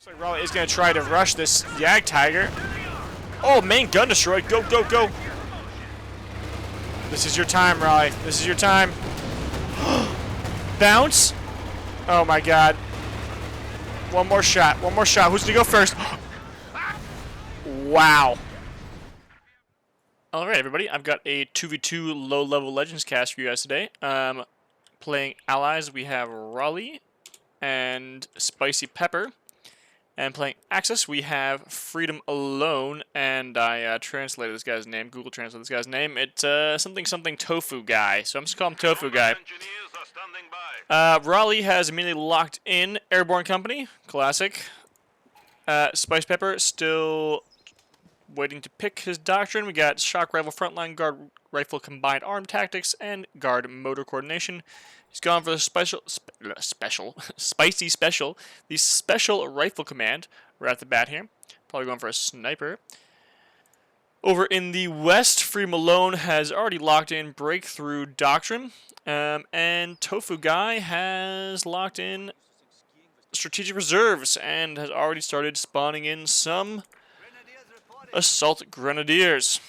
Looks like Rahley is going to try to rush this Yag Tiger. Oh, main gun destroyed. Go, go, go. This is your time, Rahley. This is your time. Bounce. Oh, my God. One more shot. One more shot. Who's going to go first? Wow. All right, everybody. I've got a 2v2 low-level Legends cast for you guys today. Playing allies, we have Rahley and Spicy Pepper. And playing Axis, we have Freedom Alone, and I translated this guy's name, Google translated this guy's name. It's something Tofu Guy, so I'm just calling him Tofu Guy. Rahley has immediately locked in Airborne Company, classic. Spice Pepper still waiting to pick his doctrine. We got Shock Rifle Frontline, Guard Rifle Combined Arm Tactics, and Guard Motor Coordination. He's gone for the Spicy Special, the Special Rifle Command. Right at the bat here. Probably going for a sniper. Over in the west, Freedom Alone has already locked in Breakthrough Doctrine. And Tofu Guy has locked in Strategic Reserves and has already started spawning in some Assault Grenadiers.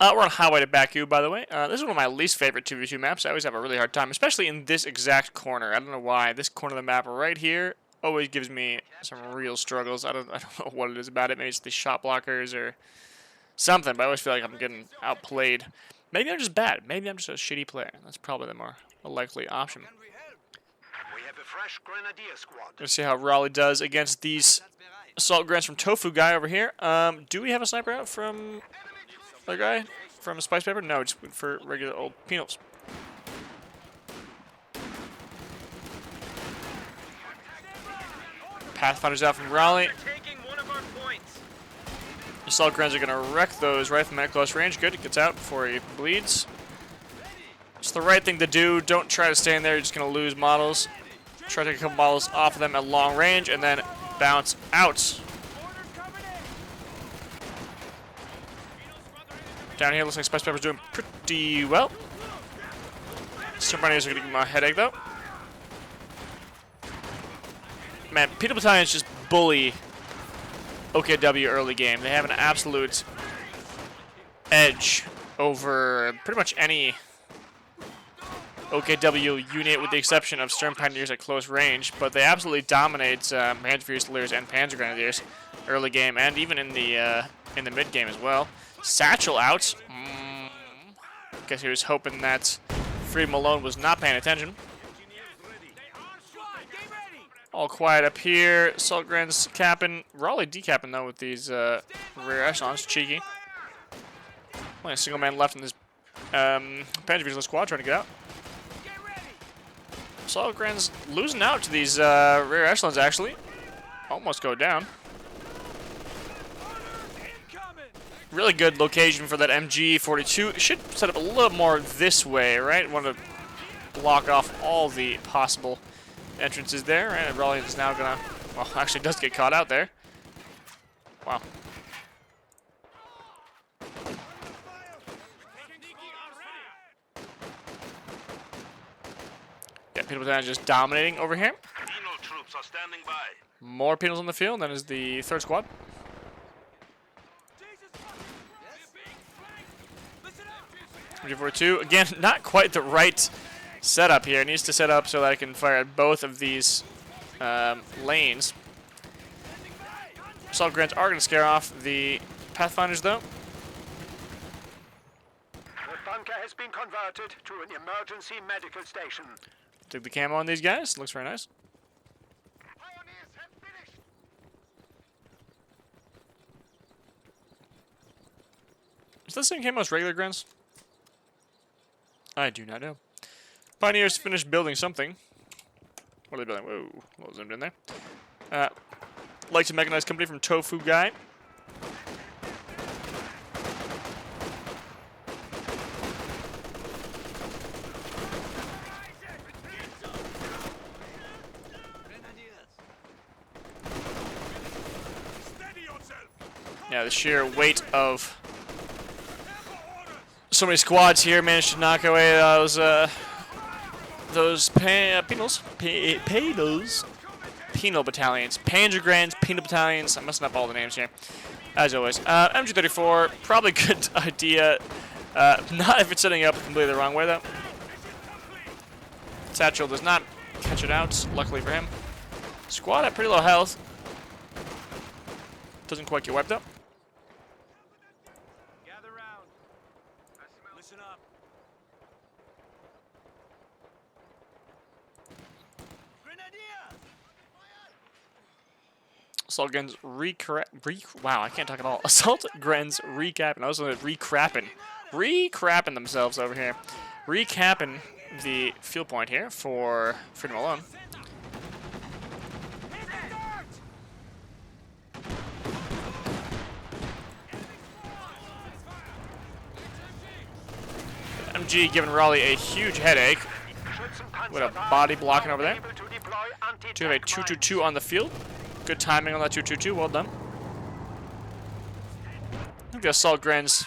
We're on Highway to Baku, by the way. This is one of my least favorite 2v2 maps. I always have a really hard time, especially in this exact corner. I don't know why. This corner of the map right here always gives me some real struggles. I don't know what it is about it. Maybe it's the shot blockers or something, but I always feel like I'm getting outplayed. Maybe I'm just bad. Maybe I'm just a shitty player. That's probably the more likely option. We have a fresh Grenadier squad. Let's see how Rahley does against these Assault Grants from Tofu Guy over here. Do we have a sniper out from other guy? From a Spice Pepper? No, just for regular old penals. Pathfinder's out from Rahley. Assault Grants are going to wreck those riflemen at close range. Good, it gets out before he bleeds. It's the right thing to do. Don't try to stay in there. You're just going to lose models. Try to take a couple models off of them at long range and then bounce out. Down here, looks like Spice Pepper's doing pretty well. Some runners are going to give him a headache, though. Man, Peanut Battalions just bully OKW early game. They have an absolute edge over pretty much any OKW unit with the exception of Stern Pioneers at close range, but they absolutely dominate Panzer Fusiliers and Panzer Grenadiers early game and even in the mid game as well. Satchel out. Guess he was hoping that Freedom Alone was not paying attention. All quiet up here. Assault Grants capping. Rahley decapping though with these rear echelons. Cheeky. Only a single man left in this Panzer Fusiler squad trying to get out. Assault Grants losing out to these rear echelons actually. Almost go down. Really good location for that MG42. It should set up a little more this way, right? Want to block off all the possible entrances there. Right? And Rahley is now gonna, well, actually does get caught out there. Wow. Yeah, Penal Battalion just dominating over here. Penal troops are standing by. More penals on the field. That is the third squad. MG42, again, not quite the right setup here. It needs to set up so that I can fire at both of these lanes. Assault Grants are going to scare off the Pathfinders, though. The bunker has been converted to an emergency medical station. Took the camo on these guys. Looks very nice. Is that the same camo as regular Grants? I do not know. Pioneers finished building something. What are they building? Whoa, a little zoomed in there. Like to mechanized company from Tofu Guy. Yeah, the sheer weight of so many squads here managed to knock away those penals. penal battalions. Panzergrenz, penal battalions. I'm messing up all the names here, as always. MG34, probably good idea. Not if it's setting up completely the wrong way, though. Satchel does not catch it out, luckily for him. Squad at pretty low health. Doesn't quite get wiped up. Gather round. Listen up. Assault Grenz wow, I can't talk at all. Assault Grenz recapping. I was going to recrapping themselves over here. Recapping the fuel point here for Freedom Alone. MG giving Rahley a huge headache. With a body blocking over there. Do have a 222 on the field. Good timing on that 222. Well done. I think the Assault Grenz.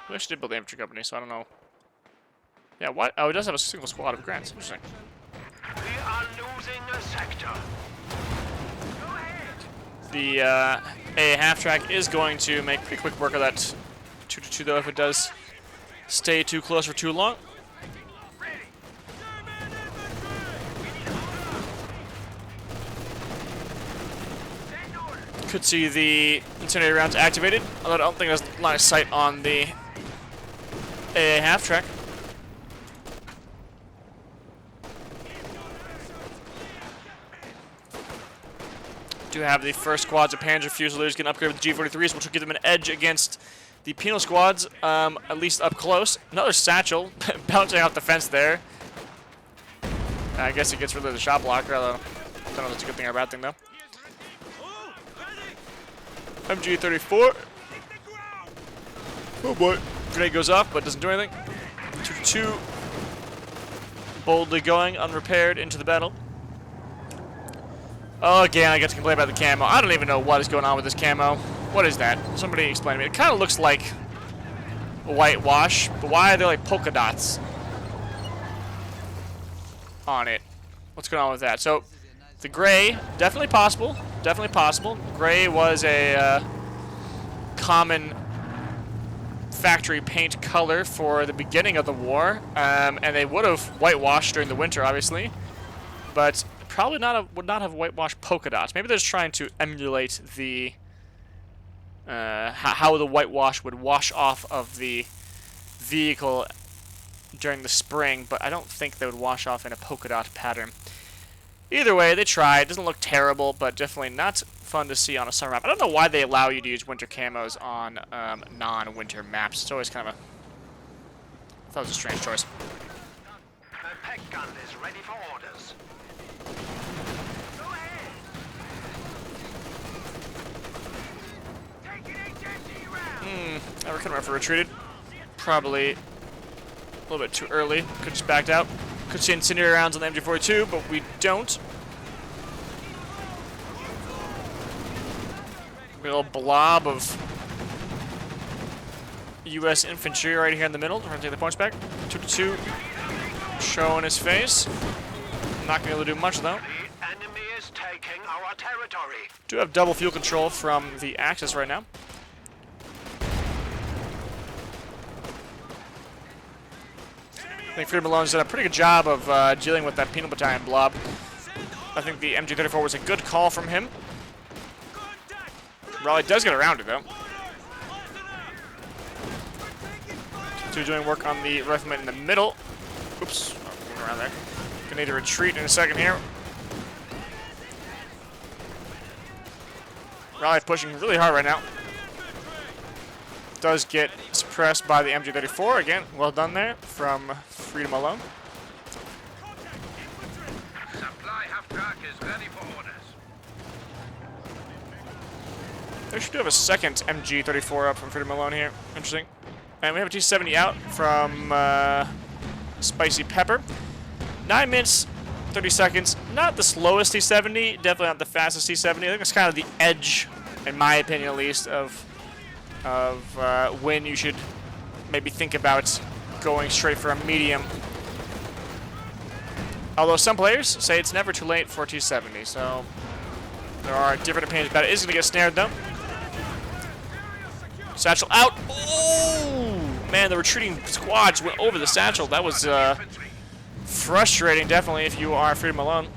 We actually did build the infantry company, so I don't know. Yeah, what? Oh, it does have a single squad of Grenz. Interesting. We are losing a sector. Go ahead. The A half-track is going to make pretty quick work of that 222, though, if it does stay too close for too long. Could see the incendiary rounds activated, although I don't think there's line of sight on the AA half-track. Do have the first squads of Panzer Fusiliers getting upgraded with G43s, which will give them an edge against the penal squads, at least up close. Another satchel, bouncing off the fence there. I guess it gets rid of the shot blocker, although I don't know if that's a good thing or a bad thing, though. MG34. Oh boy. Grenade goes off, but doesn't do anything. 2-2. Boldly going, unrepaired, into the battle. Oh, again, I get to complain about the camo. I don't even know what is going on with this camo. What is that? Somebody explain to me. It kind of looks like a whitewash, but why are there like polka dots on it? What's going on with that? So, the gray, definitely possible. Definitely possible. Gray was a common factory paint color for the beginning of the war, and they would have whitewashed during the winter, obviously, but probably would not have whitewashed polka dots. Maybe they're just trying to emulate the how the whitewash would wash off of the vehicle during the spring, but I don't think they would wash off in a polka dot pattern. Either way, they tried. It doesn't look terrible, but definitely not fun to see on a summer map. I don't know why they allow you to use winter camos on non-winter maps. It's always kind of I thought it was a strange choice. The peg gun is ready for orders. Go ahead. Take an HMG round. I reckon if we retreated. Probably a little bit too early. Could just backed out. Could see incendiary rounds on the MG42, but we don't. A little blob of U.S. infantry right here in the middle. We're going to take the points back. 2-2. Showing his face. Not going to be able to do much, though. The enemy is taking our territory. Do have double fuel control from the Axis right now. I think Freedom Alone's done a pretty good job of dealing with that penal battalion blob. I think the MG34 was a good call from him. Rahley does get around it, though. Two doing work on the rifleman in the middle. Oops, moving around there. Gonna need to retreat in a second here. Rahley pushing really hard right now. Does get suppressed by the MG34 again. Well done there from Freedom Alone. Supply half-track is ready for orders. They should do have a second MG34 up from Freedom Alone here. Interesting. And we have a T70 out from Spicy Pepper. 9 minutes, 30 seconds. Not the slowest T70. Definitely not the fastest T70. I think it's kind of the edge, in my opinion at least, of when you should maybe think about going straight for a medium. Although some players say it's never too late for T70, so there are different opinions about it. It is going to get snared, though. Satchel out. Oh! Man, the retreating squads went over the satchel. That was frustrating, definitely, if you are Freedom Alone.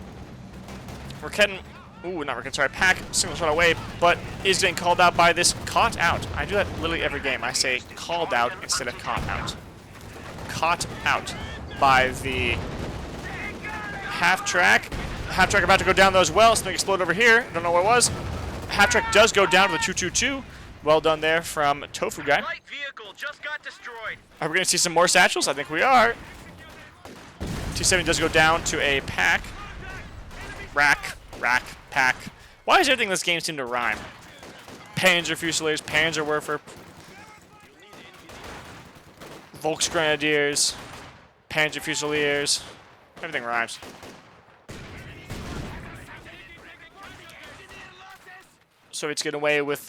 Ricketten, not Ricketten, sorry, Pack, single shot away, but is getting called out by this caught out. I do that literally every game. I say called out instead of caught out. Caught out by the half-track. Half-track about to go down, though, as well. Something exploded over here. Don't know what it was. Half-track does go down to the 222. Well done there from Tofu guy. Light vehicle just got destroyed. Are we going to see some more satchels? I think we are. T70 does go down to a pack. Rack, pack. Why does everything in this game seem to rhyme? Panzer Fusiliers, Panzerwerfer, Volksgrenadiers, Panzer Fusiliers. Everything rhymes. Soviets get away with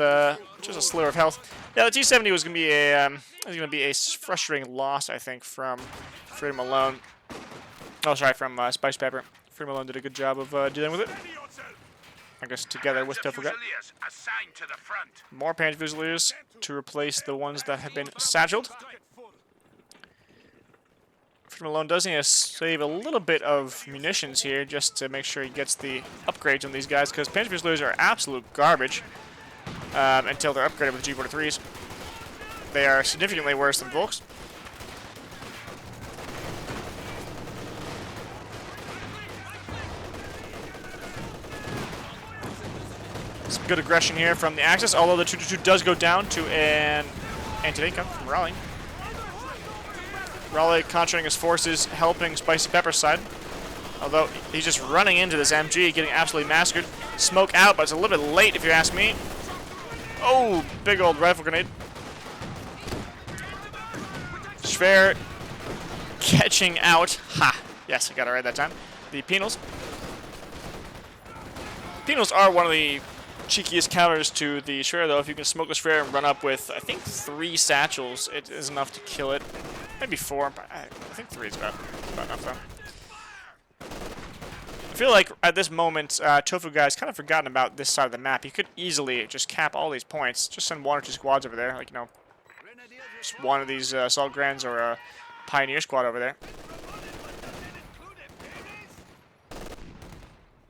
just a sliver of health. Yeah, the T-70 was going to be a frustrating loss, I think, from Freedom Alone. Oh, sorry, from Spice Pepper. Freedom Alone did a good job of dealing with it. I guess together with Tofu. More Panzer Fusiliers to replace the ones that have been satcheled. Freedom Alone does need to save a little bit of munitions here just to make sure he gets the upgrades on these guys, because Panzer Fusiliers are absolute garbage until they're upgraded with G43s. They are significantly worse than Volks. Some good aggression here from the Axis, although the 222 does go down to an anti-tank from Rahley. Rahley concentrating his forces, helping Spicy Pepper's side. Although he's just running into this MG, getting absolutely massacred. Smoke out, but it's a little bit late if you ask me. Oh, big old rifle grenade. Schwer catching out. Ha! Yes, I got it right that time. The penals. Penals are one of the cheekiest counters to the Schwer, though. If you can smoke the Schwer and run up with, I think, 3 satchels, it is enough to kill it. Maybe 4, but I think 3 is about enough, though. I feel like at this moment, Tofu guy's kind of forgotten about this side of the map. He could easily just cap all these points. Just send 1 or 2 squads over there, like, you know, just one of these Assault Grands or a Pioneer squad over there.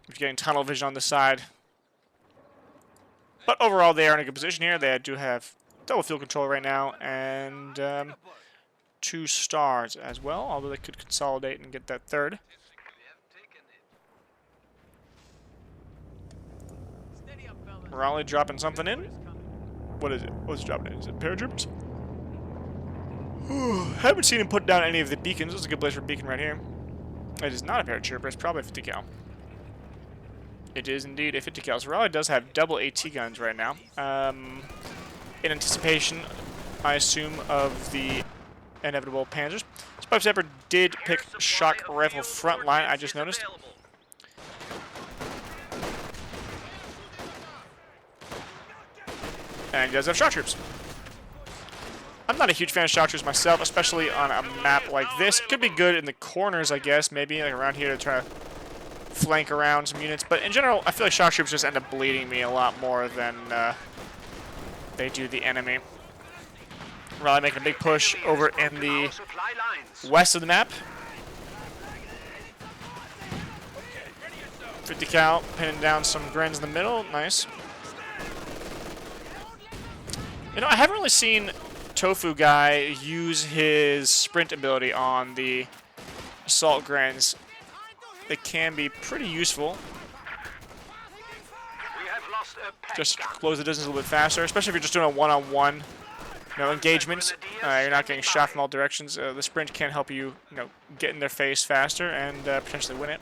He's getting tunnel vision on the side. But overall, they are in a good position here. They do have double field control right now, and 2 stars as well, although they could consolidate and get that 3rd. Rahley dropping something in. What is it? What's dropping in? Is it paratroopers? Haven't seen him put down any of the beacons. This is a good place for a beacon right here. It is not a paratrooper. It's probably a 50 cal. It is indeed a 50 cal. So Rahley does have double AT guns right now. In anticipation, I assume, of the inevitable Panzers. Spice Pepper did pick shock rifle front line, I just noticed. And he does have shock troops. I'm not a huge fan of shock troops myself, especially on a map like this. It could be good in the corners, I guess, maybe like around here to try to flank around some units. But in general, I feel like shock troops just end up bleeding me a lot more than they do the enemy. Rahley making a big push over in the west of the map. 50 cal, pinning down some Grens in the middle. Nice. You know, I haven't really seen Tofu guy use his sprint ability on the Assault Grens. They can be pretty useful. Just close the distance a little bit faster, especially if you're just doing a one-on-one engagement. You're not getting shot from all directions. The sprint can help you, get in their face faster and potentially win it.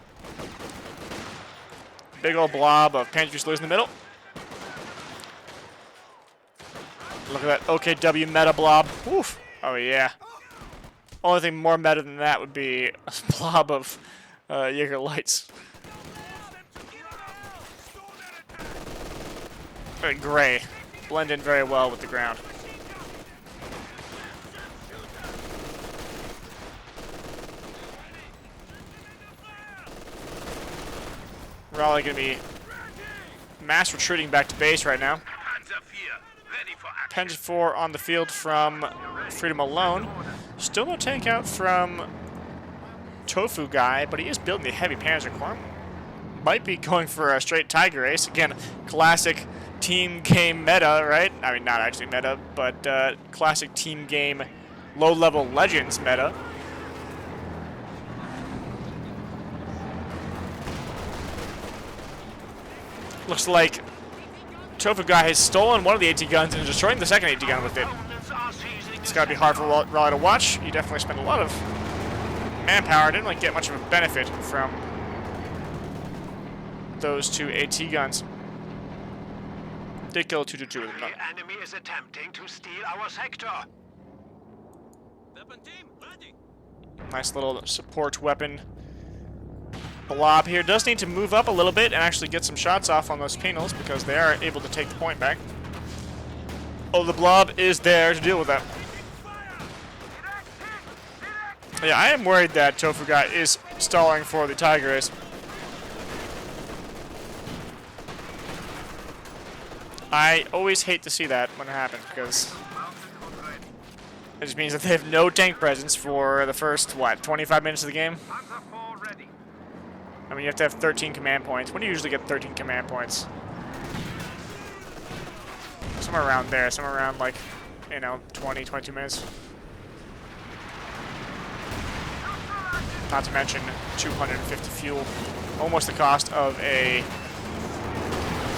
Big old blob of Panzer Fusiliers in the middle. Look at that OKW meta blob. Oof. Oh, yeah. Only thing more meta than that would be a blob of Jaeger lights. Very gray. Blend in very well with the ground. Rahley going to be mass retreating back to base right now. 10-4 on the field from Freedom alone. Still no tank out from Tofu guy, but he is building the heavy Panzer Corps. Might be going for a straight Tiger Ace. Again, classic team game meta, right? I mean, not actually meta, but classic team game low-level Legends meta. Looks like Tofu guy has stolen one of the AT guns and is destroying the second AT gun with it. It's got to be hard for Rahley to watch. You definitely spend a lot of manpower. Didn't like get much of a benefit from those two AT guns. Did kill 2-2 with them. The enemy is attempting to steal our sector. Weapon team, ready. Nice little support weapon. Blob here does need to move up a little bit and actually get some shots off on those penals because they are able to take the point back. Oh, the blob is there to deal with that. Yeah, I am worried that Tofu guy is stalling for the Tiger Ace. I always hate to see that when it happens because it just means that they have no tank presence for the first, what, 25 minutes of the game? I mean, you have to have 13 command points. When do you usually get 13 command points? Somewhere around there. Somewhere around, like, you know, 20, 22 minutes. Not to mention 250 fuel. Almost the cost of a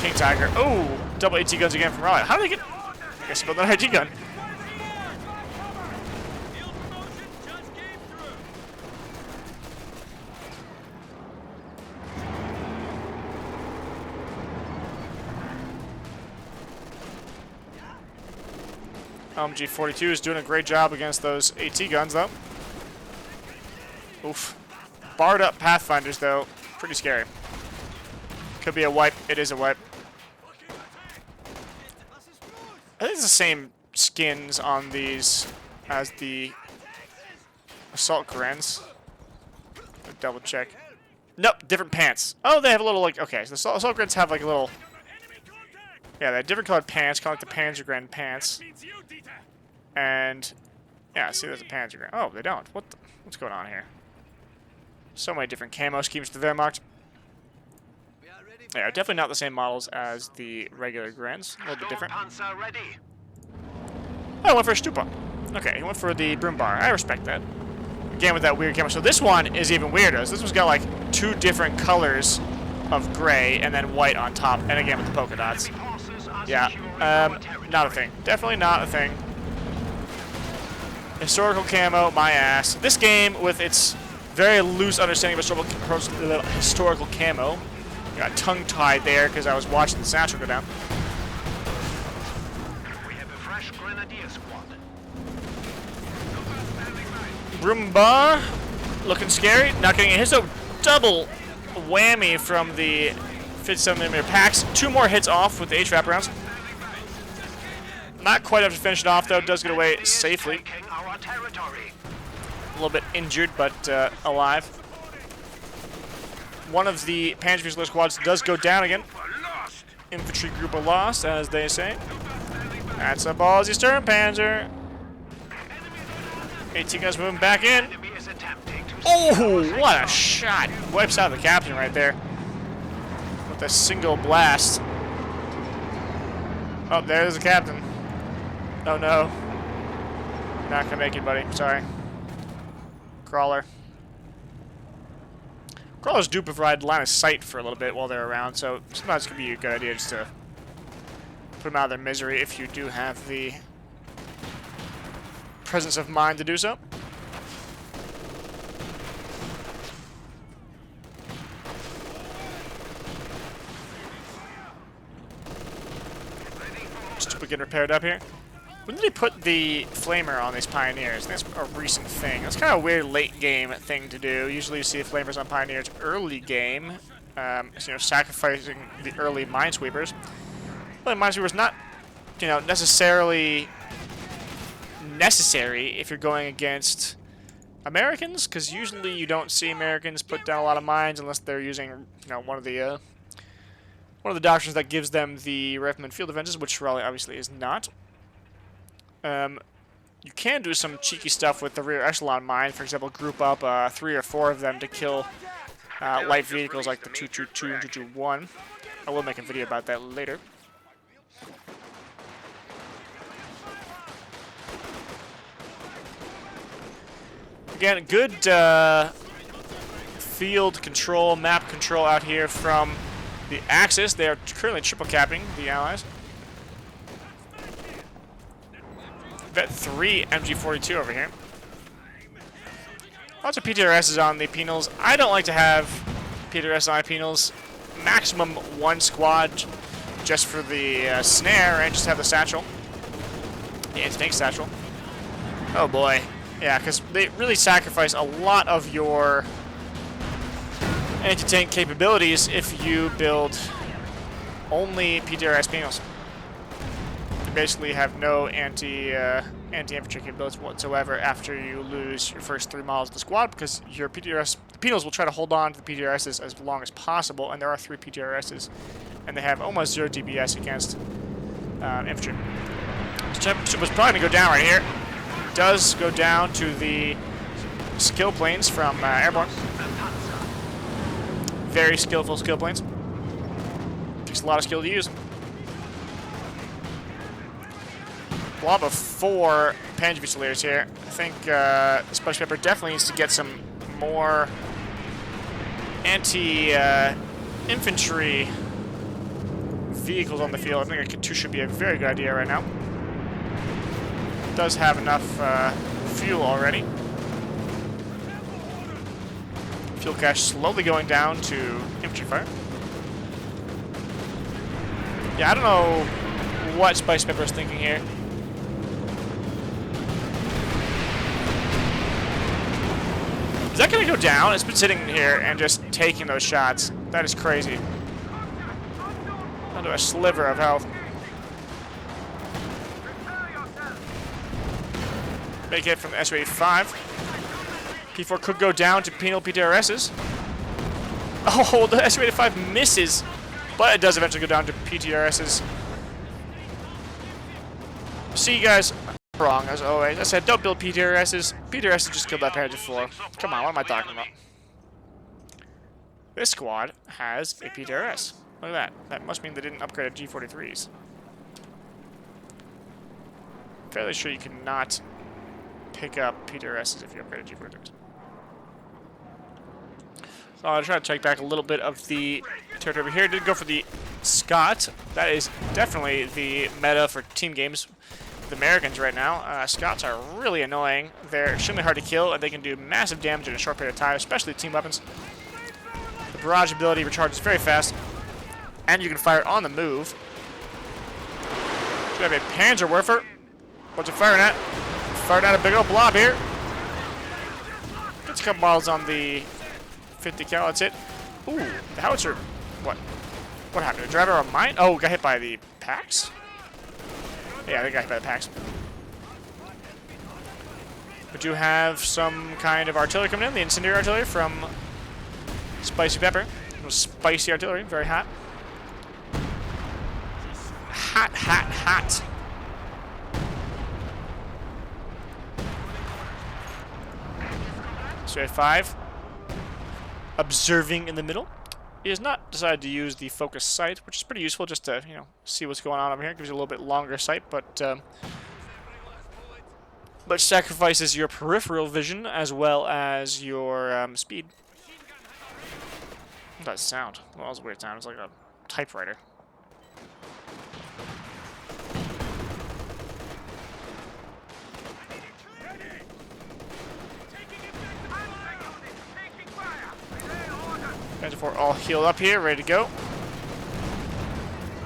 King Tiger. Oh! Double AT guns again from Rahley. How did they get... I guess he built an AT gun. LMG-42 is doing a great job against those AT guns, though. Oof. Barred up Pathfinders, though. Pretty scary. Could be a wipe. It is a wipe. I think it's the same skins on these as the Assault Grens. Double check. Nope, different pants. Oh, they have a little, like, okay, so the Assault Grens have, like, a little... Yeah, they have different colored pants, kind of like the Panzergren pants. And, yeah, see, there's a Panzergren. Oh, they don't. What's going on here? So many different camo schemes to Wehrmacht. Yeah, definitely not the same models as the regular Grens. A little bit different. Oh, I went for a Stupa. Okay, he went for the Broom Bar. I respect that. Again, with that weird camo. So this one is even weirder. So this one's got, like, two different colors of gray and then white on top. And again, with the polka dots. Yeah, not a thing. Definitely not a thing. Historical camo, my ass. This game, with its very loose understanding of historical camo, got tongue-tied there because I was watching the soundtrack go down. We have a fresh grenadier squad. Broombar, looking scary. Not getting a hit, so double whammy from the 57mm packs. 2 more hits off with the HVAP rounds. Not quite enough to finish it off, though. Does get away safely. A little bit injured, but alive. One of the Panzer Fusilier squads does go down again. Infantry group are lost, as they say. That's a ballsy Sturm Panzer. AT guns moving back in. Oh, what a shot. Wipes out the captain right there. With a single blast. Oh, there's the captain. Oh no. Not gonna make it, buddy. Sorry. Crawler. Crawlers do provide line of sight for a little bit while they're around, so sometimes it can be a good idea just to put them out of their misery if you do have the presence of mind to do so. Stupid getting repaired up here. When did they put the flamer on these Pioneers? That's a recent thing. That's kind of a weird late game thing to do. Usually you see the flamers on Pioneers early game, you know, sacrificing the early Minesweepers. But Minesweepers not, you know, necessarily necessary if you're going against Americans, because usually you don't see Americans put down a lot of mines unless they're using, you know, one of the one of the doctrines that gives them the rifleman field defenses, which Rahley obviously is not. You can do some cheeky stuff with the rear echelon mine. For example, group up 3 or 4 of them to kill light vehicles like the 222 and 221. I will make a video about that later. Again, good field control, map control out here from the Axis. They are currently triple capping the Allies. Vet 3 MG42 over here. Lots of PTRSs on the penals. I don't like to have PTRS on my penals. Maximum 1 squad just for the snare and just have the satchel. The anti-tank satchel. Oh boy. Yeah, because they really sacrifice a lot of your anti-tank capabilities if you build only PTRS penals. You basically have no anti-infantry capabilities whatsoever after you lose your first 3 models of the squad, because your PTRS, the penals will try to hold on to the PTRSs as long as possible, and there are 3 PTRSs, and they have almost 0 DPS against infantry. So championship was probably going to go down right here. Does go down to the skill planes from airborne. Very skillful skill planes. Takes a lot of skill to use. Blob of 4 Panzer Fusiliers here. I think Spicey Pepper definitely needs to get some more anti-infantry vehicles on the field. I think a CoH2 should be a very good idea right now. Does have enough fuel already. Fuel cache slowly going down to infantry fire. Yeah, I don't know what Spicey Pepper is thinking here. Is that going to go down? It's been sitting here and just taking those shots. That is crazy. Down to a sliver of health. Big hit from the Su-85. P4 could go down to penal PTRSs. Oh, the Su-85 misses, but it does eventually go down to PTRSs. See, guys, I'm wrong as always. I said don't build PTRSs. PTRSs just killed that Panzer 4. Come on, what am I talking about? This squad has a PTRS. Look at that. That must mean they didn't upgrade at G43s. Fairly sure you cannot pick up PTRSs if you upgrade at G43s. So I'll try to take back a little bit of the territory over here. Did go for the Scot. That is definitely the meta for team games with Americans right now. Scots are really annoying. They're extremely hard to kill, and they can do massive damage in a short period of time, especially team weapons. The barrage ability recharges very fast, and you can fire on the move. So we have a Panzerwerfer. What's it firing at? Firing at a big old blob here. Gets a couple models on the 50 cal. That's it. Ooh, the howitzer. What? What happened? Did the driver on mine? Oh, got hit by the packs? Yeah, they got hit by the packs. We do have some kind of artillery coming in. The incendiary artillery from Spicey Pepper. Spicy artillery. Very hot. Hot, hot, hot. So we have 5. Observing in the middle. He has not decided to use the focus sight, which is pretty useful just to, see what's going on over here. It gives you a little bit longer sight, but sacrifices your peripheral vision as well as your speed. What does that sound? Well, that was a weird sound. It's like a typewriter. Panzer 4 all healed up here, ready to go.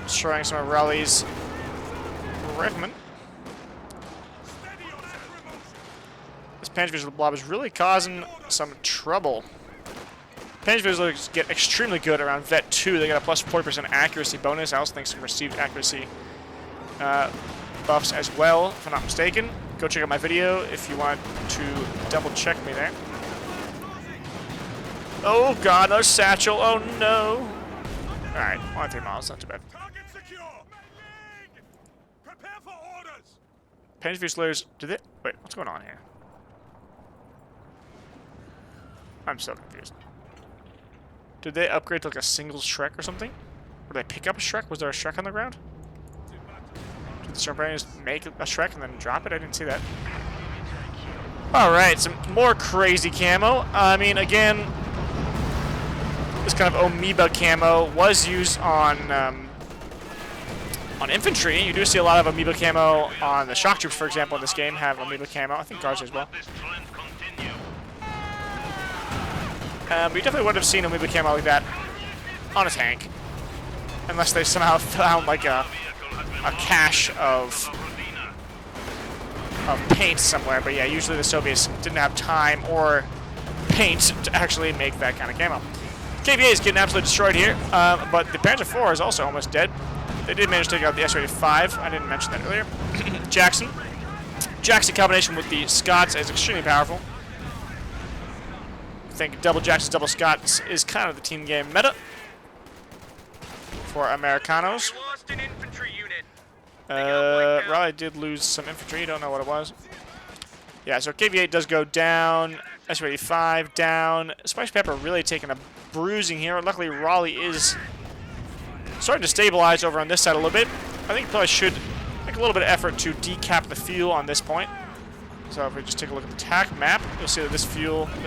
Destroying some of Rahley's riflemen. This Panzer Visual Blob is really causing some trouble. Panzer Visuals get extremely good around Vet 2. They get a plus 40% accuracy bonus. I also think some received accuracy buffs as well, if I'm not mistaken. Go check out my video if you want to double check me there. Oh god, another satchel. Oh no. Alright, only 3 miles, not too bad. Target secure. Prepare for orders. Painted Fusilers, did they? Wait, what's going on here? I'm so confused. Did they upgrade to like a single Shrek or something? Or did they pick up a Shrek? Was there a Shrek on the ground? Did the Shrek make a Shrek and then drop it? I didn't see that. Alright, some more crazy camo. I mean, again, this kind of amoeba camo was used on infantry. You do see a lot of amoeba camo on the shock troops, for example, in this game have amoeba camo. I think guards as well. But you definitely would have seen amoeba camo like that on a tank. Unless they somehow found like a cache of paint somewhere. But yeah, usually the Soviets didn't have time or paint to actually make that kind of camo. KVA is getting absolutely destroyed here, but the Panzer IV is also almost dead. They did manage to take out the S-35. I didn't mention that earlier. Jackson combination with the Scots is extremely powerful. I think double Jacksons, double Scots is kind of the team game meta for Americanos. Rahley did lose some infantry. Don't know what it was. Yeah, so KV-8 does go down. S-85 down. Spice Pepper really taking a bruising here. Luckily, Rahley is starting to stabilize over on this side a little bit. I think he probably should make a little bit of effort to decap the fuel on this point. So if we just take a look at the TAC map, you'll see that this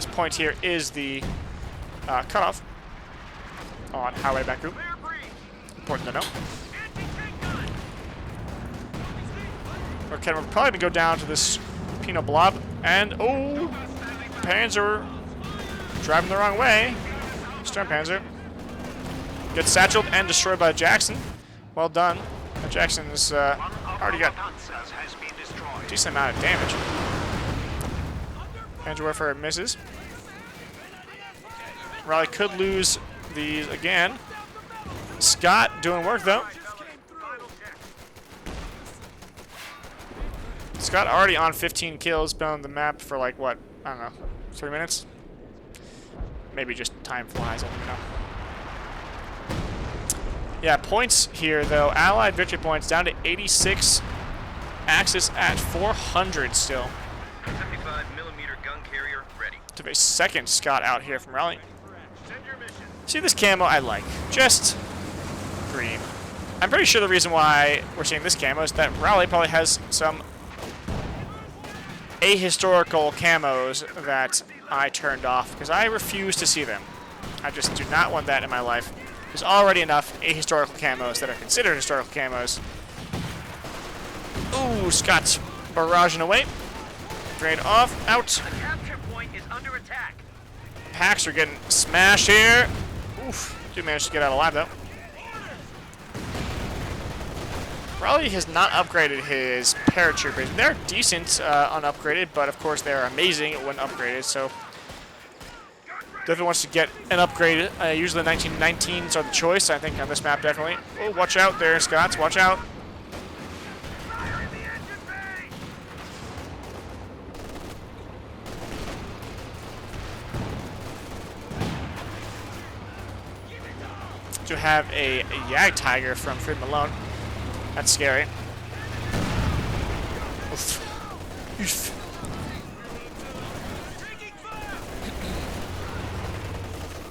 point here is the cutoff on Highway Baku. Important to know. Okay, we're probably going to go down to this Pinot Blob, and oh, Panzer driving the wrong way. Stern Panzer gets satcheled and destroyed by Jackson. Well done. Jackson has already got a decent amount of damage. Panzer Warfare misses. Rahley could lose these again. Scot doing work though. Scot already on 15 kills, been on the map for like what? I don't know, 3 minutes? Maybe just time flies, I don't know. Yeah, points here though. Allied victory points down to 86. Axis at 400 still. 75mm gun carrier ready. To a second Scot out here from Rahley. See this camo I like. Just green. I'm pretty sure the reason why we're seeing this camo is that Rahley probably has some ahistorical camos that I turned off because I refuse to see them. I just do not want that in my life. There's already enough ahistorical camos that are considered historical camos. Ooh, Scott's barraging away. Drain off, out. The capture point is under attack. Packs are getting smashed here. Oof, do manage to get out alive though. Rahley has not upgraded his paratroopers. They're decent unupgraded, but of course they're amazing when upgraded, so definitely wants to get an upgrade. Usually the 1919s are the choice, I think, on this map, definitely. Oh, watch out there, Scots, watch out. To have a Yag Tiger from Fred Malone. That's scary. Oof. Oof.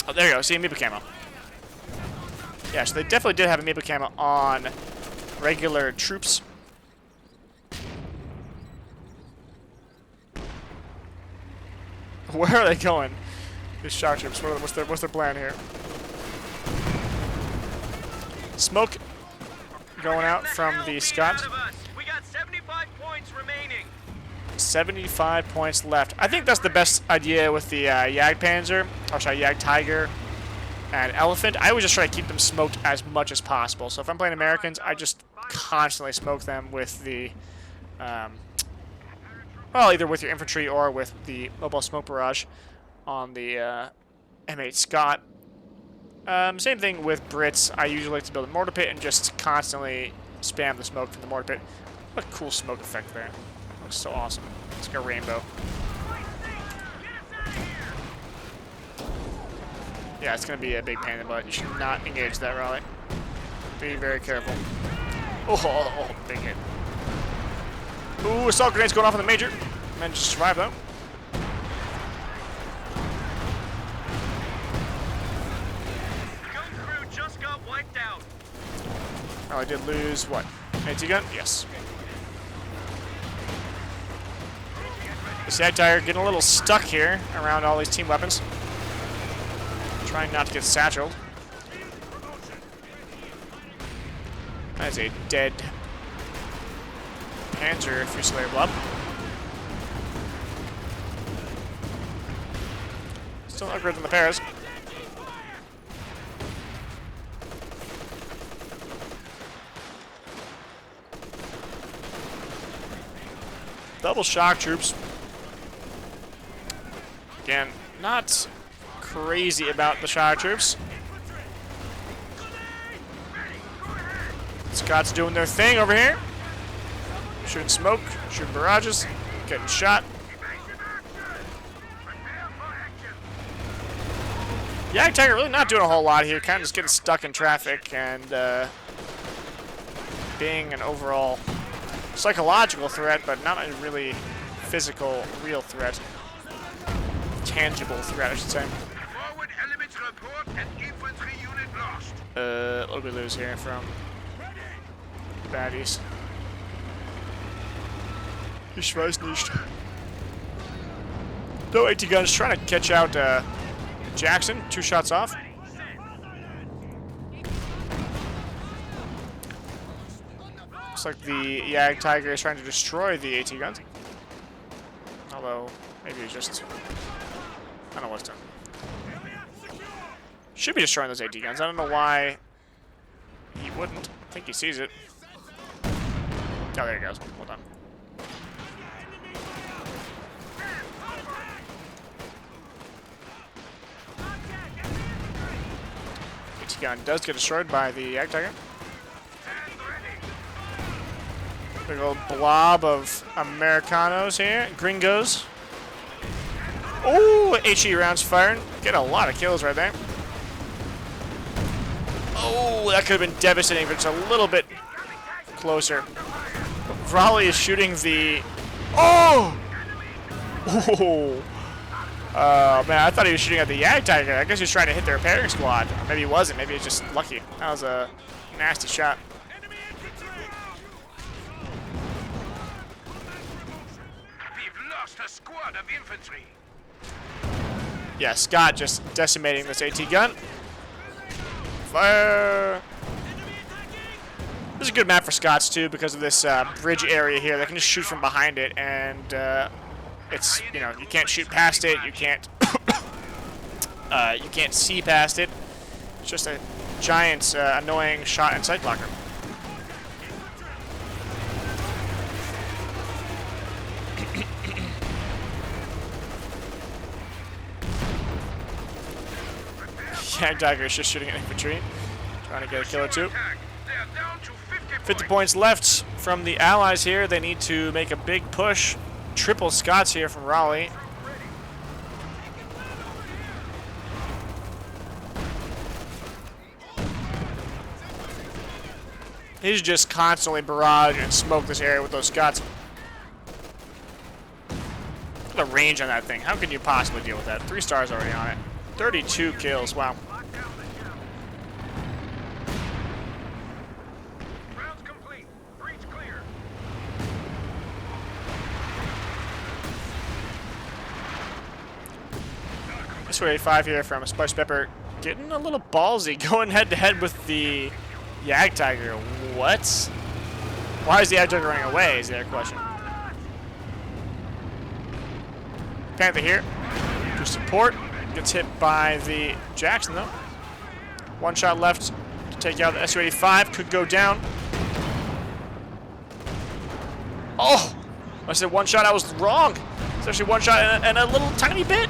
Oh, there you go. See, amoeba camo. Yeah, so they definitely did have amoeba camo on regular troops. Where are they going? These shock troops. What's their plan here? Smoke going out from the Scot. We got 75 points remaining. 75 points left. I think that's the best idea with the Yag Panzer, or sorry, Yag Tiger and Elephant. I always just try to keep them smoked as much as possible. So if I'm playing Americans, I just constantly smoke them with the, well, either with your infantry or with the mobile smoke barrage on the M8 Scot. Same thing with Brits. I usually like to build a mortar pit and just constantly spam the smoke from the mortar pit. What a cool smoke effect there. Looks so awesome. It's like a rainbow. Yeah, it's going to be a big pain in the butt. You should not engage that Rahley. Be very careful. Oh, big hit. Ooh, assault grenades going off on the major. Managed to survive, though. Gun crew just got wiped out. Rahley did lose, what? AT gun? Yes. This Yag Tiger getting a little stuck here around all these team weapons. Trying not to get satcheled. That is a dead Panzer Fusilier blob. Still upgrade than the Paras. Double shock troops. Again, not crazy about the shock troops. Scot's doing their thing over here. Shooting smoke, shooting barrages, getting shot. Yag Tiger really not doing a whole lot here, kind of just getting stuck in traffic and being an overall psychological threat, but not a really physical, real threat. Tangible threat, I should say. Forward elements report an infantry unit lost. What did we lose here from baddies? Ich weiß nicht. No AT guns trying to catch out Jackson. 2 shots off. Looks like the Yag Tiger is trying to destroy the AT guns. Although, maybe he's just... I don't know what's done. Should be destroying those AT guns. I don't know why he wouldn't. I think he sees it. Oh, there he goes. Well done. AT gun does get destroyed by the Yag Tiger. Big old blob of Americanos here. Gringos. Oh, HE rounds firing. Get a lot of kills right there. Oh, that could have been devastating, but it's a little bit closer. Rahley is shooting the... Oh! Oh! Man, I thought he was shooting at the Yag Tiger. I guess he was trying to hit the repairing squad. Maybe he wasn't. Maybe he was just lucky. That was a nasty shot. We've lost a squad of infantry. Yeah, Scot just decimating this AT gun. Fire! This is a good map for Scots too because of this bridge area here. They can just shoot from behind it, and it's, you know, you can't shoot past it. You can't you can't see past it. It's just a giant annoying shot and sight blocker. Yag Tiger is just shooting at infantry, trying to get a kill or two. 50 points left from the allies here. They need to make a big push. Triple Scots here from Rahley. He's just constantly barrage and smoke this area with those Scots. Look at the range on that thing. How can you possibly deal with that? 3 stars already on it. 32 kills. Wow. Rounds complete. Breach clear. S-85 here from Spicey Pepper, getting a little ballsy, going head-to-head with the Yag Tiger. What? Why is the Yag Tiger running away, is the question. Panther here to support. Gets hit by the Jackson, though. 1 shot left to take out the Su-85. Could go down. Oh! I said 1 shot. I was wrong. It's actually 1 shot and a little tiny bit.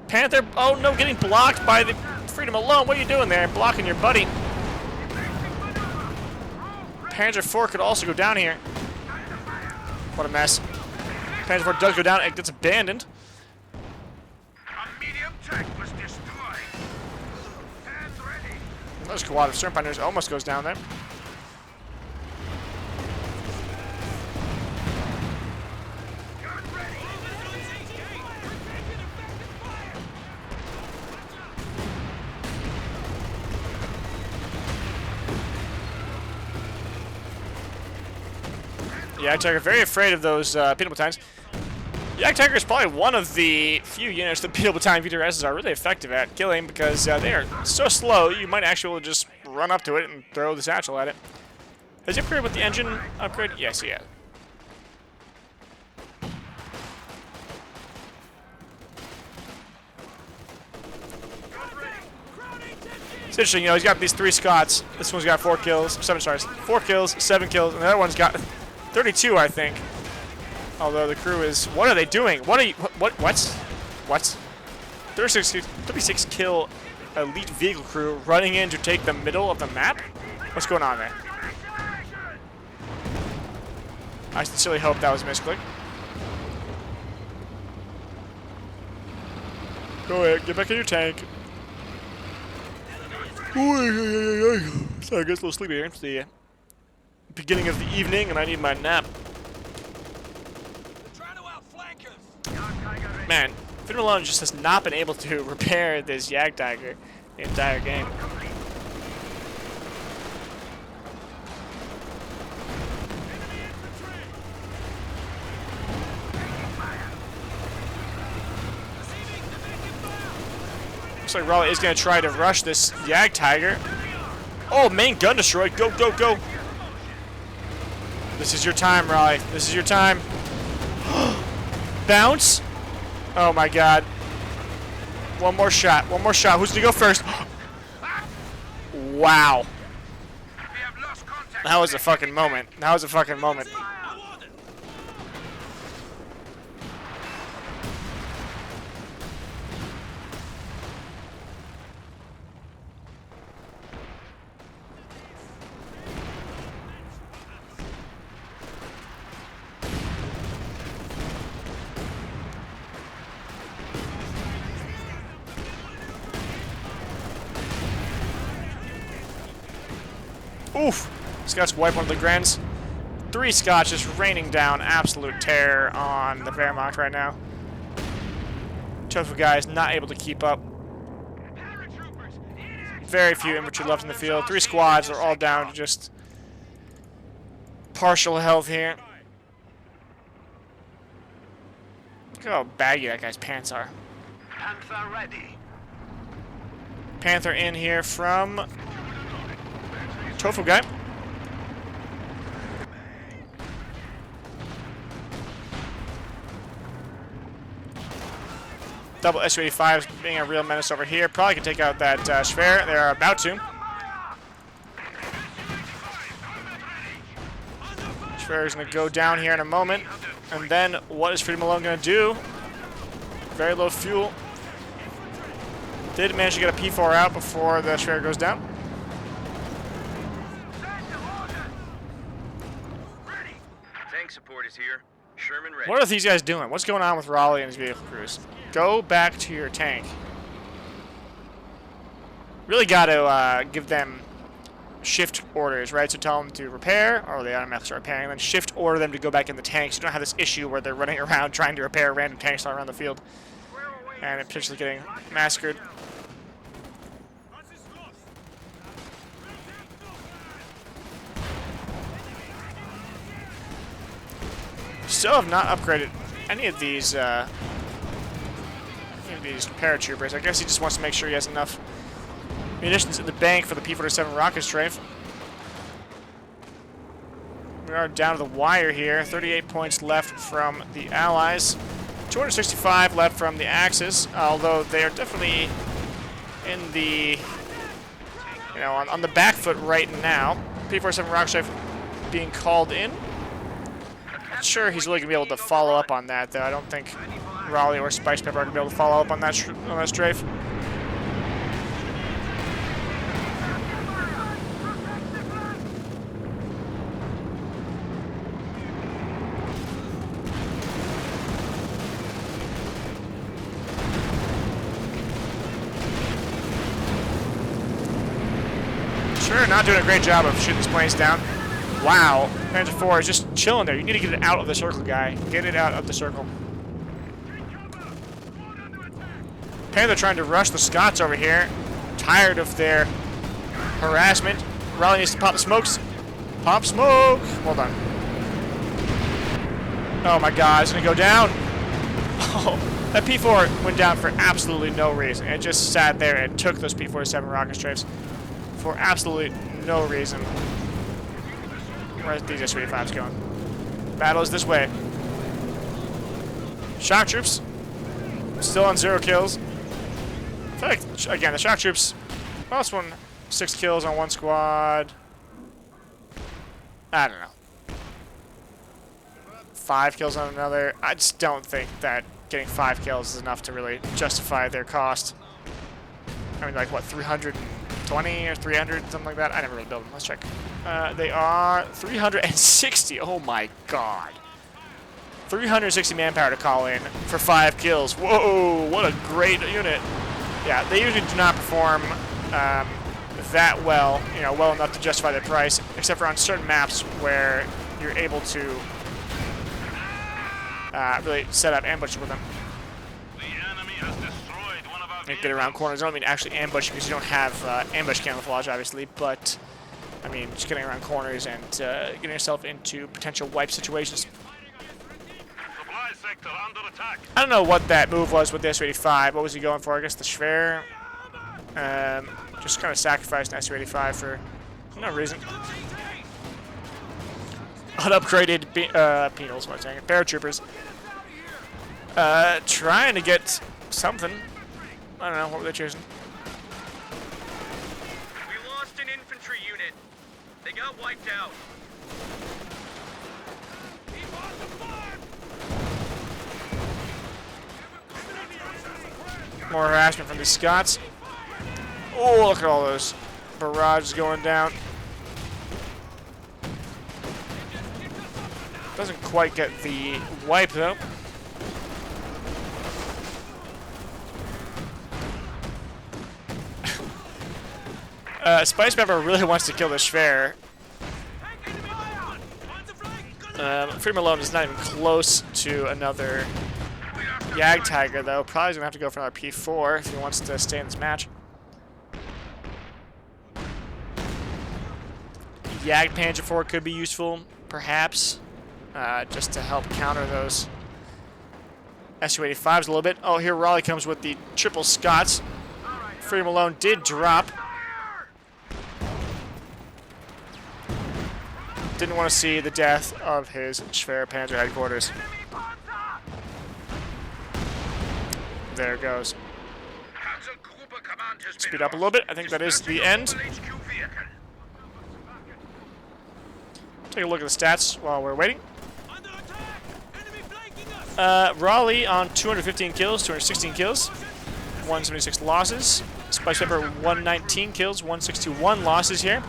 Panther, oh no, getting blocked by the Freedom Alone. What are you doing there? Blocking your buddy. Panzer IV could also go down here. What a mess. Panzer IV does go down. It gets abandoned. A medium tank was destroyed. Another squad of Serpenters almost goes down there. Yeah, Tiger very afraid of those Peanut Battalions. Yak Tiger is probably one of the few units that Peanut Battalion VTRSs are really effective at killing because they are so slow, you might actually be able to just run up to it and throw the satchel at it. Has he upgraded with the engine upgrade? Yes, he has. It's interesting, you know, he's got these 3 Scots. This one's got 4 kills, 7 stars, 4 kills, 7 kills, and the other one's got 32, I think. Although the crew is, what are they doing? What? 36 kill elite vehicle crew running in to take the middle of the map? What's going on there? I sincerely hope that was a misclick. Go ahead, get back in your tank. Sorry, I get a little sleepy here. It's the beginning of the evening and I need my nap. Man, Finn Malone just has not been able to repair this Yak Tiger the entire game. Looks like Rahley is going to try to rush this Yak Tiger. Oh, main gun destroyed. Go, go, go. This is your time, Rahley. This is your time. Bounce. Oh my god. One more shot. One more shot. Who's going to go first? Wow. That was a fucking moment. That was a fucking moment. Oof! Scots wipe one of the Grens. 3 Scots just raining down absolute terror on the Wehrmacht right now. Tofu guy is not able to keep up. Very few infantry left in the field. 3 squads are all down to just partial health here. Look how baggy that guy's pants are. Panther ready. Panther in here from Tofu guy. Double Su-85s being a real menace over here. Probably can take out that Schwer. They're about to. Schwer is going to go down here in a moment. And then what is Freedom Malone going to do? Very low fuel. Did manage to get a P4 out before the Schwer goes down. Support is here. Sherman ready. What are these guys doing? What's going on with Rahley and his vehicle crews? Go back to your tank. Really got to give them shift orders, right? So tell them to repair, or they automatically start repairing, then shift order them to go back in the tank so you don't have this issue where they're running around trying to repair random tanks all around the field and potentially getting massacred. Still have not upgraded any of these paratroopers. I guess he just wants to make sure he has enough munitions in the bank for the P-47 rocket strafe. We are down to the wire here. 38 points left from the Allies. 265 left from the Axis, although they are definitely in the, on the back foot right now. P-47 rocket strafe being called in. Not sure he's really going to be able to follow up on that, though. I don't think Rahley or Spice Pepper are going to be able to follow up on that strafe. Sure, not doing a great job of shooting these planes down. Wow, Panzer IV is just chilling there. You need to get it out of the circle, guy. Get it out of the circle. Panther trying to rush the Scots over here. Tired of their harassment. Rahley needs to pop the smokes. Pop smoke! Hold on. Oh my god, it's gonna go down. Oh, that P4 went down for absolutely no reason. It just sat there and took those P-47 rocket stripes for absolutely no reason. Where's these S-35s going? Battle is this way. Shock troops. Still on 0 kills. In fact, again, the shock troops. Last one, 6 kills on one squad. I don't know. 5 kills on another. I just don't think that getting 5 kills is enough to really justify their cost. I mean, like, what, 320 or 300, something like that? I never really built them. Let's check. They are 360. Oh, my God. 360 manpower to call in for 5 kills. Whoa, what a great unit. Yeah, they usually do not perform that well, you know, well enough to justify their price, except for on certain maps where you're able to really set up ambushes with them. And get around corners. I don't mean actually ambush because you don't have ambush camouflage, obviously, but I mean just getting around corners and getting yourself into potential wipe situations. I don't know what that move was with the S-85. What was he going for? I guess the Schwer. Just kind of sacrificed an S-85 for no reason. Unupgraded penals, what I'm saying. Paratroopers. Trying to get something. I don't know, what were they choosing? We lost an infantry unit. They got wiped out. More harassment from the Scots. Oh, look at all those barrages going down. Doesn't quite get the wipe, though. Spice Member really wants to kill the Schwer. Freedom alone is not even close to another Jagd Tiger, though. Probably gonna have to go for another P4 if he wants to stay in this match. Jagd Panzer IV could be useful, perhaps, just to help counter those Su-85s a little bit. Oh, here Rahley comes with the triple Scots. Freedom alone did drop. Didn't want to see the death of his Schwer Panzer headquarters. There it goes. Speed up a little bit. I think that is the end. Take a look at the stats while we're waiting. Rahley on 215 kills, 216 kills, 176 losses. Spice Pepper 119 kills, 161 losses here.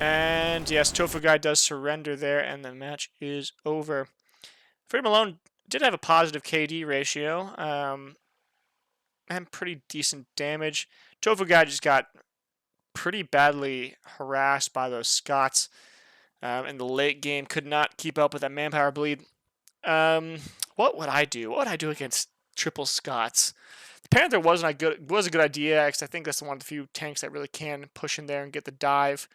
And yes, Tofu Guy does surrender there, and the match is over. Freedom Alone did have a positive KD ratio, and pretty decent damage. Tofu Guy just got pretty badly harassed by those Scots in the late game. Could not keep up with that manpower bleed. What would I do? What would I do against triple Scots? The Panther was a good idea, because I think that's one of the few tanks that really can push in there and get the dive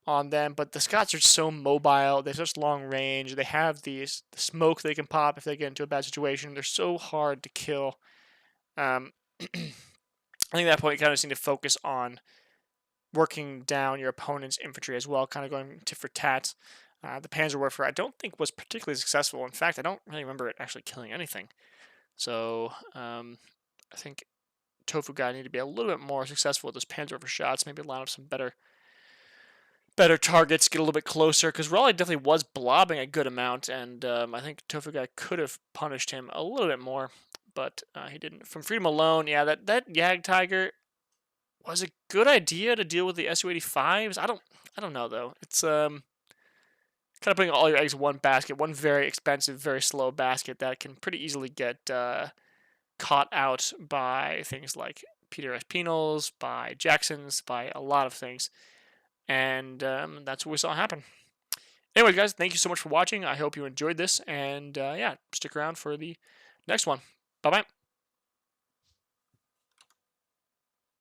on them, but the Scots are so mobile. They have such long range. They have the smoke they can pop if they get into a bad situation. They're so hard to kill. I think at that point you kind of just need to focus on working down your opponent's infantry as well, kind of going tit for tat. The Panzerwerfer I don't think was particularly successful. In fact, I don't really remember it actually killing anything. So I think Tofu Guy need to be a little bit more successful with those Panzerwerfer shots. Maybe line up some better targets, get a little bit closer, because Rahley definitely was blobbing a good amount, and I think Tofu Guy could have punished him a little bit more, but he didn't. From Freedom Alone, yeah, that Jagd Tiger was a good idea to deal with the Su-85s. I don't know, though. It's kind of putting all your eggs in one basket, one very expensive, very slow basket that can pretty easily get caught out by things like Peter S. Penals, by Jacksons, by a lot of things. And that's what we saw happen. Anyway, guys, thank you so much for watching. I hope you enjoyed this. And yeah, stick around for the next one. Bye-bye.